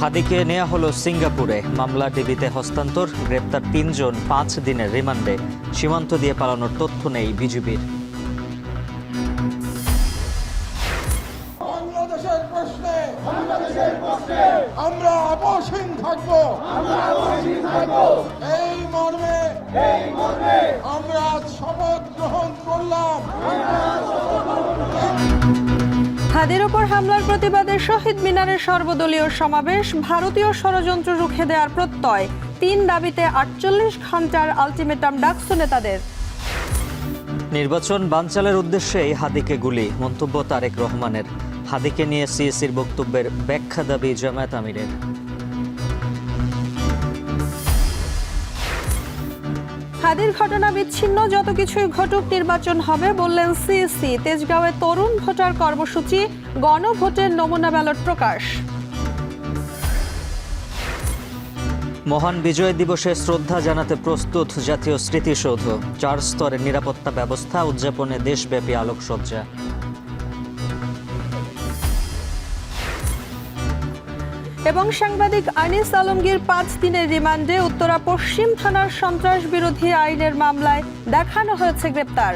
হাদিকে নেওয়া হলো সিঙ্গাপুরে। মামলা ডিবিতে হস্তান্তর। গ্রেপ্তার ৩ জন, ৫ দিনের রিমান্ডে। সীমান্ত দিয়ে পালানোর তথ্য নেই বিজিবির। বাংলাদেশের প্রশ্নে আমরা আপোষহীন থাকবো। এই মর্মে আমরা শপথ গ্রহণ করলাম। হাদির ওপর হামলার প্রতিবাদে শহীদ মিনারের সর্বদলীয় সমাবেশ। ভারতীয় ষড়যন্ত্র রুখে দেওয়ার প্রত্যয়। ৩ দাবিতে ৪৮ ঘন্টার আলটিমেটাম ডাকসু নেতাদের। নির্বাচন বানচালের উদ্দেশ্যেই হাদিকে গুলি, মন্তব্য তারেক রহমানের। হাদিকে নিয়ে সিএসির বক্তব্যের ব্যাখ্যা দাবি জামায়াত আমিরের। হাদির ঘটনা বিচ্ছিন্ন, যত কিছুই ঘটুক নির্বাচন হবে বললেন সিএসি। তেজগাঁওয়ে তরুণ ভোটার কর্মসূচি, গণভোটের নমুনা ব্যালট প্রকাশ। মহান বিজয় দিবসে শ্রদ্ধা জানাতে প্রস্তুত জাতীয় স্মৃতিসৌধ। ৪ স্তরের নিরাপত্তা ব্যবস্থা, উদযাপনে দেশব্যাপী আলোকসজ্জা। এবং সাংবাদিক আনিস আলমগীর ৫ দিনের রিমান্ডে। উত্তরা পশ্চিম থানার সন্ত্রাস বিরোধী আইনের মামলায় দেখানো হয়েছে গ্রেপ্তার।